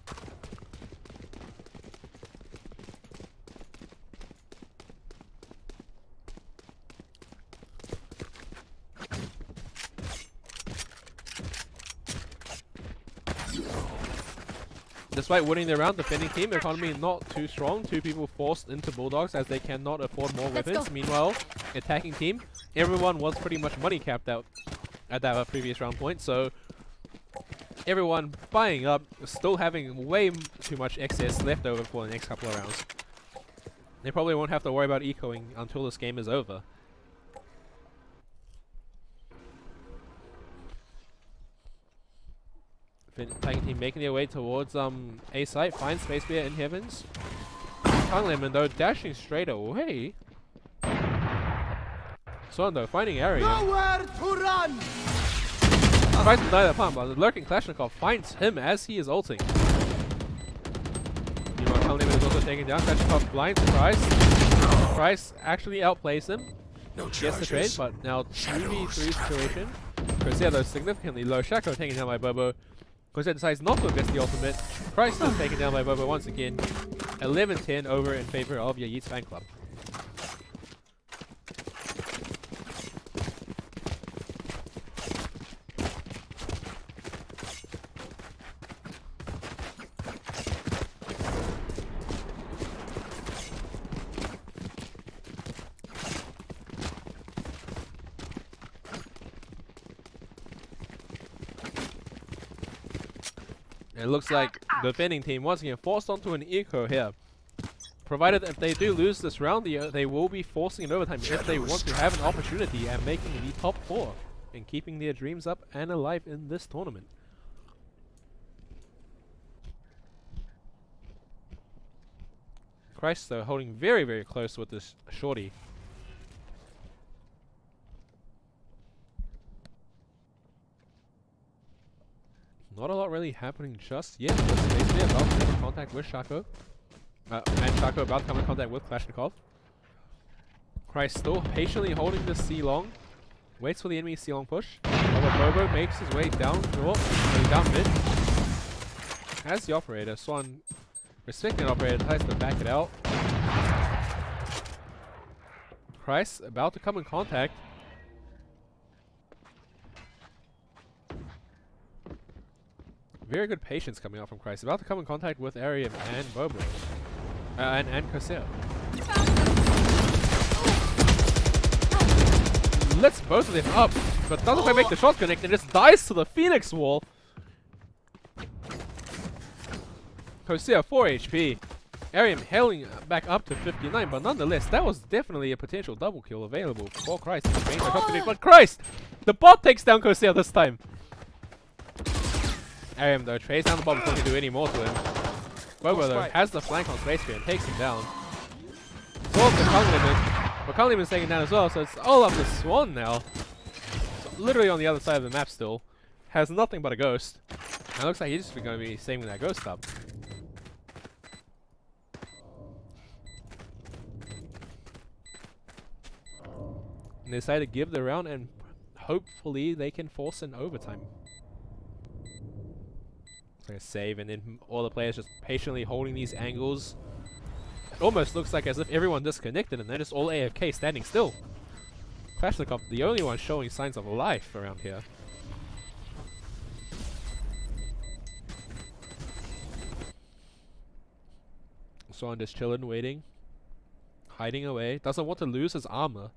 Despite winning their round, defending team economy not too strong. 2 people forced into Bulldogs as they cannot afford more weapons. Meanwhile, attacking team, everyone was pretty much money capped out at that previous round point. So everyone buying up, still having way too much excess left over for the next couple of rounds. They probably won't have to worry about ecoing until this game is over. Attacking team making their way towards A site, finds Spacebear in heavens. Kung Lemon though dashing straight away. Swan though finding area. Nowhere to run! Tries to deny that pump, but the lurking Kalashnikov finds him as he is ulting. Meanwhile, Kung Lemon is also taken down. Kalashnikov blind to Price. Price actually outplays him. No Gets the trade, charges. but now 2v3 situation. Corsair though significantly low. Shaco taken down by Bobo. Corsair decides not to invest the ultimate. Price is taken down by Bobo once again. 11-10 over in favor of Yeet's fan club. It looks like the defending team once again forced onto an eco here. Provided if they do lose this round, they will be forcing an overtime if they want to have an opportunity at making the top 4 and keeping their dreams up and alive in this tournament. Christ though holding very, very close with this shorty. Not a lot really happening just yet. Space Bear about to come in contact with Shaco. And Shaco about to come in contact with Kalashnikov. Christ still patiently holding the C-Long. Waits for the enemy C-Long push. Bobo makes his way down short, down mid. As the operator, Swan, respecting the operator, tries to back it out. Christ about to come in contact. Very good patience coming out from Christ. About to come in contact with Arium and Bobo. And Corsair. Lifts both of them up, but doesn't quite make the shot connect and just dies to the Phoenix wall. Corsair 4 HP. Arium hailing back up to 59, but nonetheless, that was definitely a potential double kill available for Christ. But Christ! The bot takes down Corsair this time. Arium though trades down the bot before he can do any more to him. Bobo though has the flank on Space Bear and takes him down. Solves the tongue limit, but Kung Limit's taken down as well, so it's all up to Swan now. So literally on the other side of the map still. Has nothing but a ghost. And it looks like he's just going to be saving that ghost up. And they decide to give the round and hopefully they can force an overtime. It's like a save and then all the players just patiently holding these angles. It almost looks like as if everyone disconnected and they're just all AFK standing still. Kalashnikov, the only one showing signs of life around here. Swan just chilling, waiting. Hiding away. Doesn't want to lose his armor.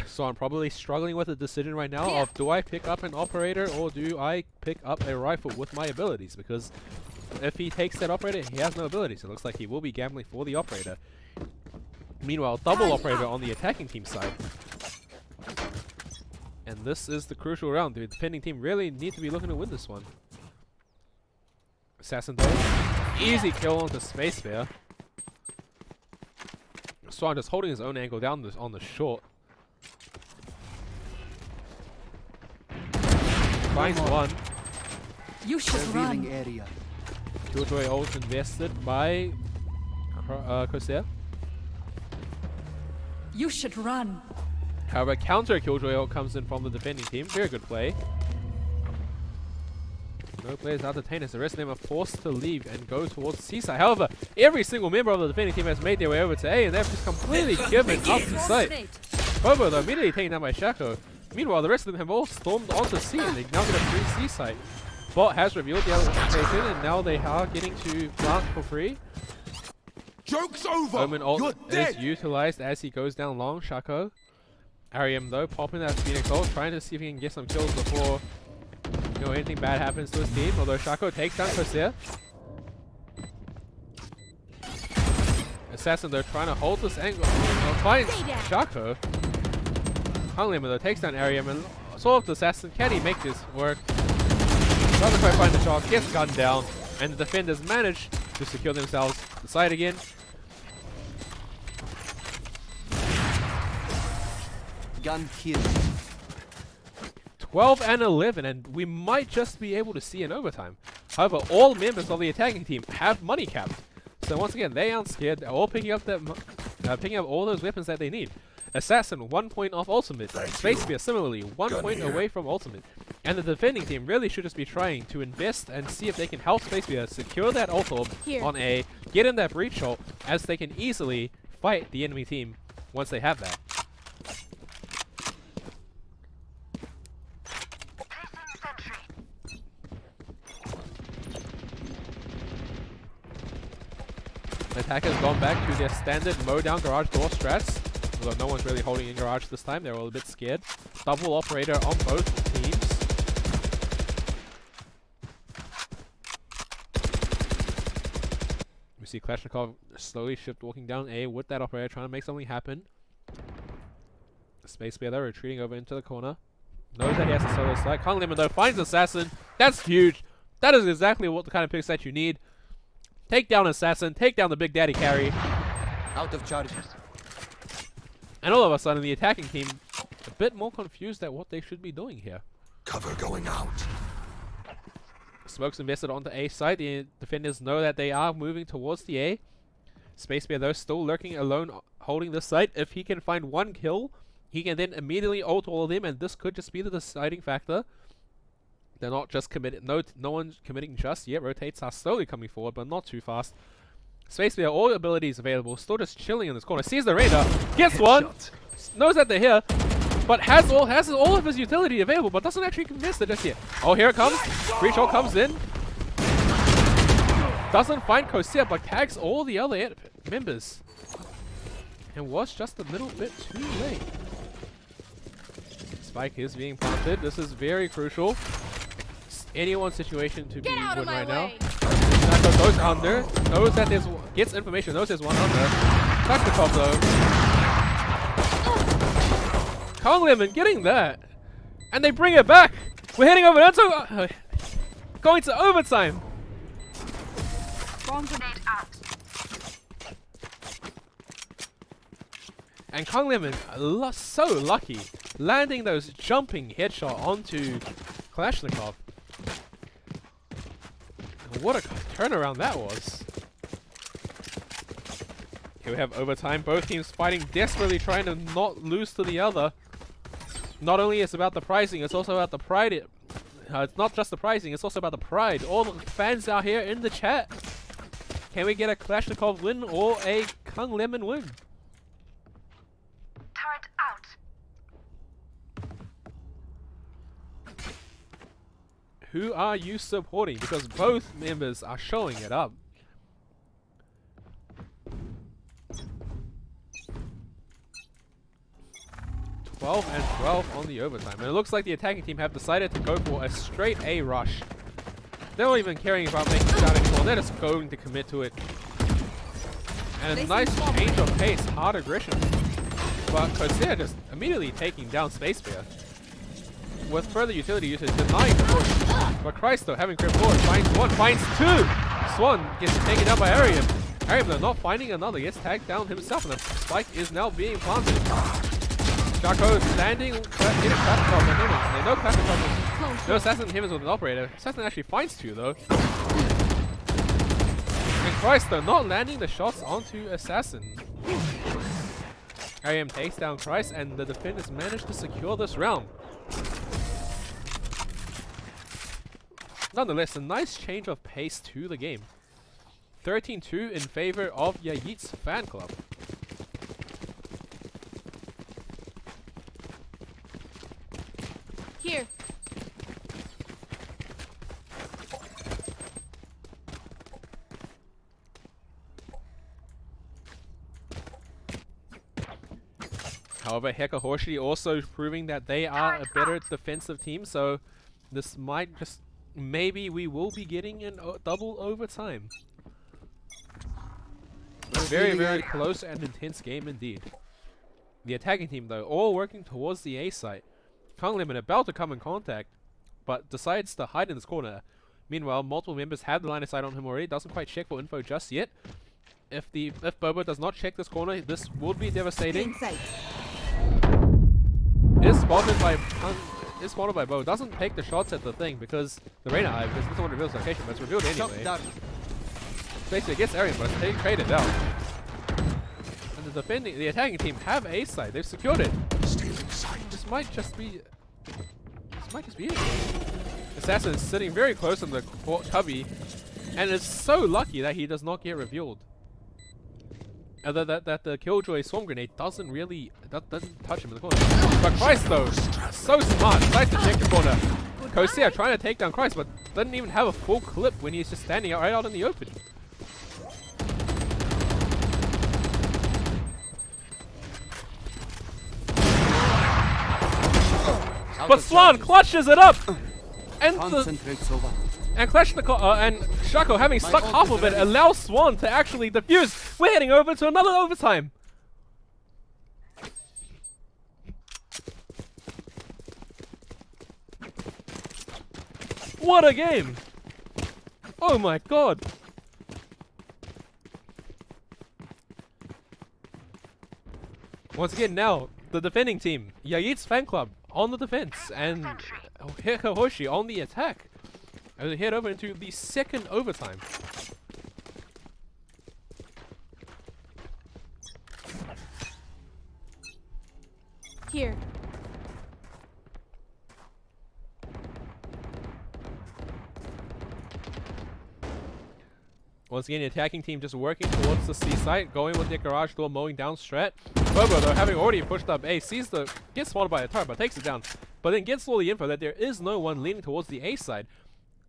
So I'm probably struggling with a decision right now of do I pick up an operator or do I pick up a rifle with my abilities, because if he takes that operator he has no abilities. It looks like he will be gambling for the operator. Meanwhile, double operator on the attacking team side. And this is the crucial round. The defending team really need to be looking to win this one. Assassin though, easy kill onto Space Bear. Swan just holding his own angle down on the short. Finds one. You should run. Area. Killjoy ult invested by Corsair. You should run. However, counter Killjoy ult comes in from the defending team. Very good play. No players are detained as the rest of them are forced to leave and go towards Seaside. However, every single member of the defending team has made their way over to A and they've just completely given up the site. Bobo though immediately taken down by Shaco. Meanwhile, the rest of them have all stormed onto C and they now get a free C site. Bot has revealed the other location and now they are getting to plant for free. Joke's over! Omen ult You're dead! is utilized as he goes down long. Shaco. Arium though popping that Phoenix ult, trying to see if he can get some kills before anything bad happens to his team. Although Shaco takes down Corsair. Assassin though trying to hold this angle. Finds Shaco. Hunglim though takes down Arium and solves the Assassin. Can he make this work? Doesn't quite find the shot, gets gunned down, and the defenders manage to secure themselves the side again. Gun kill. 12 and 11, and we might just be able to see an overtime. However, all members of the attacking team have money capped. So once again, they aren't scared. They're all picking up all those weapons that they need. Assassin 1 point off ultimate. Space Bear similarly 1 point away from ultimate. And the defending team really should just be trying to invest and see if they can help Space Bear secure that ult orb on A, get in that breach ult, as they can easily fight the enemy team once they have that. The attack has gone back to their standard mow down garage door strats. Although no one's really holding in garage this time, they're all a bit scared. Double operator on both teams. We see Kalashnikov slowly shift walking down A with that operator, trying to make something happen. Space Bear though retreating over into the corner. Knows that he has a solo slide. Kong Lemon though finds Assassin. That's huge. That is exactly what the kind of picks that you need. Take down Assassin. Take down the Big Daddy carry. Out of charges. And all of a sudden the attacking team a bit more confused at what they should be doing here. Cover going out. Smoke's invested on the A side. The defenders know that they are moving towards the A. Space Bear though still lurking alone, holding this site. If he can find one kill, he can then immediately ult all of them, and this could just be the deciding factor. They're not just committed. No one's committing just yet. Rotates are slowly coming forward, but not too fast. Space Bear, all abilities available, still just chilling in this corner. Sees the Raider, gets one, knows that they're here, but has all of his utility available, but doesn't actually convince it just yet. Oh, here it comes. Breach Hole comes in. Doesn't find Kosea, but tags all the other members. And was just a little bit too late. Spike is being planted. This is very crucial. It's anyone's situation to be win right now. Nako goes under, knows that there's gets information, knows there's one under. Taktikov though. Kong Lemon getting that. And they bring it back. We're heading over to going to overtime. Bomb grenade out. And Kong Lemon so lucky landing those jumping headshot onto Kalashnikov. What a turnaround that was. Here we have overtime. Both teams fighting desperately, trying to not lose to the other. Not only is it about the pricing, it's also about the pride. It's not just the pricing, it's also about the pride. All the fans out here in the chat. Can we get a Kalashnikov win or a Kong Lemon win? Turret out. Who are you supporting? Because both members are showing it up. $12 and 12 on the overtime. And it looks like the attacking team have decided to go for a straight A rush. They're not even caring about making it out anymore. They're just going to commit to it. And a nice change of pace, hard aggression. But Kosea just immediately taking down Space Bear. With further utility usage, denying the push. But Christ though, having Crypt forward, finds one, finds two! Swan gets taken down by Arium. Arium though, not finding another, gets tagged down himself, and the spike is now being planted. Jaco standing in a Kalashnikov on him. They know Kalashnikov is... No Assassin him is with an operator. Assassin actually finds two though. And Christ though, not landing the shots onto Assassin. Arium takes down Christ, and the defenders manage to secure this round. Nonetheless, a nice change of pace to the game. 13-2 in favor of Yeet's fan club. Here. However, Hekka Horshi also proving that they are a better defensive team, so this might just... Maybe we will be getting a double overtime. Very, very close and intense game indeed. The attacking team, though, all working towards the A site. Kong Lemon about to come in contact, but decides to hide in this corner. Meanwhile, multiple members have the line of sight on him already. Doesn't quite check for info just yet. If Bobo does not check this corner, this will be devastating. Is spotted by Bo. Doesn't take the shots at the thing because the Reyna Hive doesn't want to reveal his location, but it's revealed anyway. Basically, it gets Arian, but it's traded out. And the attacking team have A side. They've secured it. This might just be it. Assassin is sitting very close on the cubby, and is so lucky that he does not get revealed. That the Killjoy Swarm Grenade doesn't touch him in the corner. But Christ though, so smart, decides to check the corner. Kosea trying to take down Christ, but doesn't even have a full clip when he's just standing right out in the open. But Swan clutches it up! And Kalashnikov and Shaco having stuck half of it allows Swan to actually defuse. We're heading over to another overtime. What a game! Oh my god! Once again, now the defending team, yeet's fan club on the defense, and Hekka Horshi on the attack. As we head over into the second overtime. Here. Once again, the attacking team just working towards the C site, going with their garage door, mowing down strat. Bobo, though, having already pushed up A, gets spotted by a turret, but takes it down. But then gets all the info that there is no one leaning towards the A side.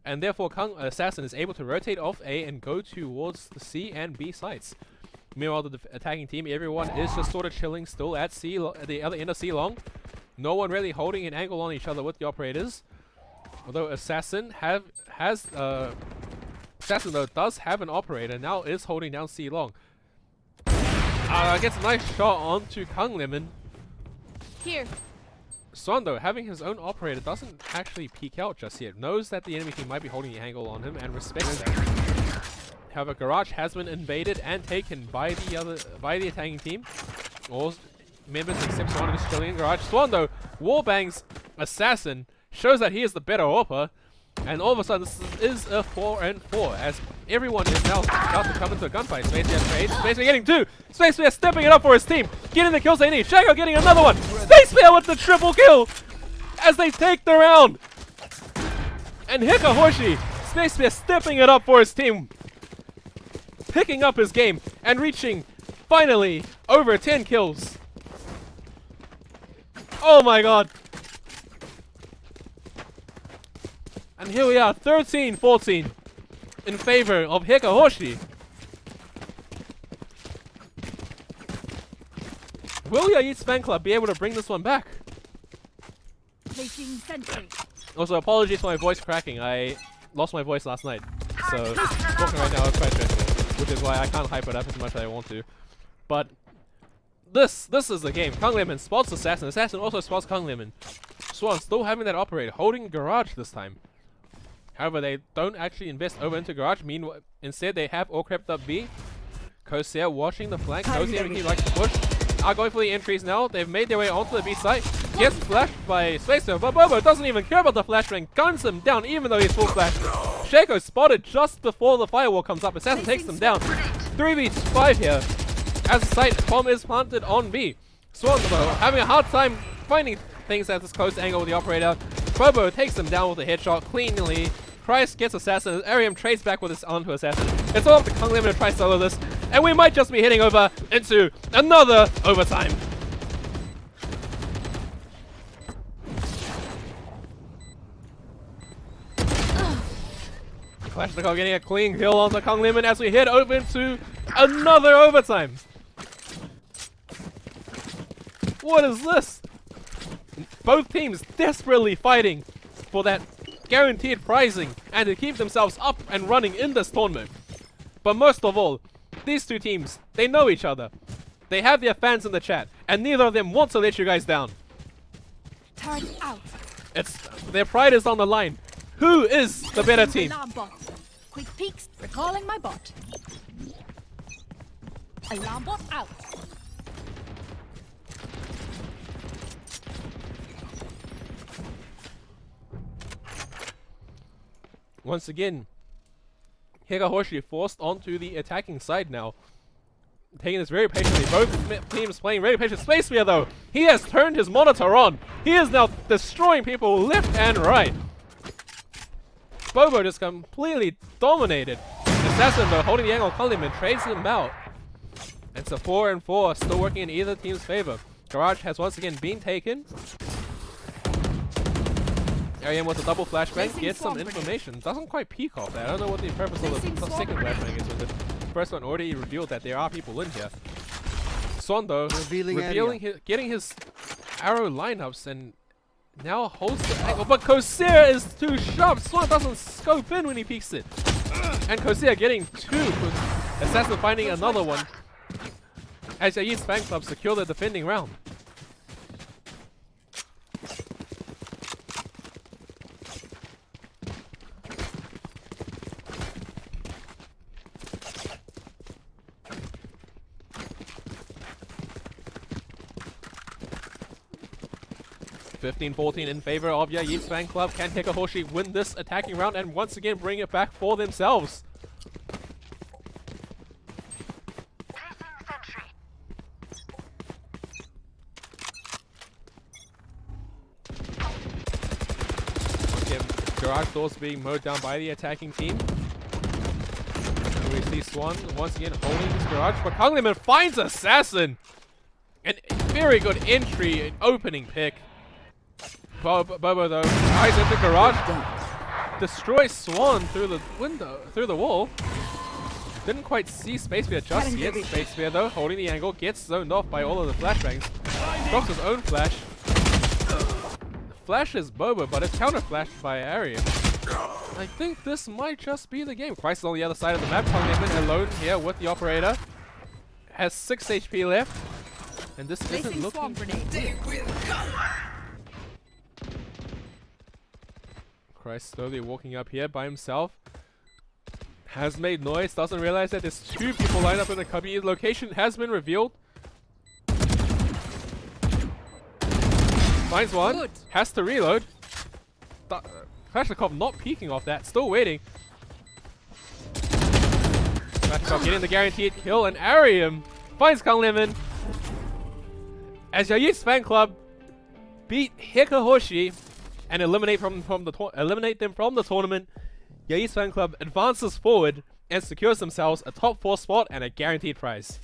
And therefore, Assassin is able to rotate off A and go towards the C and B sites. Meanwhile, the attacking team, everyone is just sort of chilling still at C, at the other end of C long. No one really holding an angle on each other with the operators. Although Assassin Assassin though does have an operator, now is holding down C long. Gets a nice shot onto Kung Lemon. Here. Swan though, having his own operator, doesn't actually peek out just yet. Knows that the enemy team might be holding the angle on him and respects that. However, Garage has been invaded and taken by the attacking team. All members except Swan is still in Garage. Swan though, warbangs Assassin, shows that he is the better AWPer. And all of a sudden, this is a 4-4 as everyone is now about to come into a gunfight. Spacebear trades. Spacebear getting 2. Spacebear stepping it up for his team. Getting the kills they need. Shaco getting another one. Spacebear with the triple kill as they take the round. And Hekka Horshi, Spacebear stepping it up for his team. Picking up his game and reaching, finally, over 10 kills. Oh my god. And here we are, 13-14 in favor of Hekka Horshi. Will yeet's fan club be able to bring this one back? Placing sentry. Also, apologies for my voice cracking. I lost my voice last night. So, talking right now is quite stressful, which is why I can't hype it up as much as I want to. But, this is the game. Kung Lemon spots Assassin. Assassin also spots Kung Lemon. Swan still having that operator, holding Garage this time. However, they don't actually invest over into Garage. Meanwhile, instead, they have all crept up B. Corsair watching the flank. Knows the enemy likes to push. Are going for the entries now. They've made their way onto the B site. Gets flashed by Spacer, but Bobo doesn't even care about the flashbang. Guns him down even though he's full flash. Shaco spotted just before the firewall comes up. Assassin takes them down. 3v5 here. As the site bomb is planted on B. Swan, though, having a hard time finding things at this close angle with the operator. Bobo takes him down with a headshot cleanly. Christ gets Assassin. Arium trades back with his onto Assassin. It's all up to Kung Lemon to try solo this. And we might just be heading over into another overtime. Kalashnikov getting a clean kill on the Kung Lemon as we head over into another overtime. What is this? Both teams desperately fighting for that guaranteed prizing and to keep themselves up and running in this tournament. But most of all, these two teams, they know each other. They have their fans in the chat, and neither of them want to let you guys down. Turret out. Their pride is on the line. Who is the better team? Alarm bot. Quick peeks. Recalling my bot. Alarm bot out. Once again, Hekka Horshi forced onto the attacking side now. Taking this very patiently. Both teams playing very patient. Spacebear though, he has turned his monitor on. He is now destroying people left and right. Bobo just completely dominated. Assassin though, holding the angle on him and trades him out. It's a 4-4, still working in either team's favor. Garage has once again been taken. Ariam with a double flashbang gets some information. Doesn't quite peek off that. I don't know what the purpose of the second flashbang is with it. The first one already revealed that there are people in here. Swan though, getting his arrow lineups and now holds the angle. But Corsair is too sharp. Swan doesn't scope in when he peeks it. And Corsair getting 2. Assassin finding another one. As yeet's fan club secure the defending round. 15-14 in favor of Yeet's fan club. Can Hekka Horshi win this attacking round and once again bring it back for themselves? Once again, garage doors being mowed down by the attacking team. And we see Swan once again holding his garage, but Kangleman finds Assassin! And very good entry and opening pick. Bobo though, eyes into garage, destroys Swan through the window, through the wall. Didn't quite see Space Bear just yet. Space Bear though, holding the angle, gets zoned off by all of the flashbangs. Drops his own flash. Flashes Bobo, but it's counter flashed by Arium. I think this might just be the game. Christ is on the other side of the map, Kongleman alone here with the operator. Has 6 HP left. And this isn't looking good. Christ slowly walking up here by himself. Has made noise, doesn't realize that there's 2 people lined up in the cubby. Location has been revealed. Finds one, good. Has to reload. Kalashnikov not peeking off that, still waiting. Kalashnikov getting the guaranteed kill, and Arium finds Kangleman. As Yeet's fan club beat Hekka Horshi and eliminate them from the tournament, Yeet's fan club advances forward and secures themselves a top 4 spot and a guaranteed prize.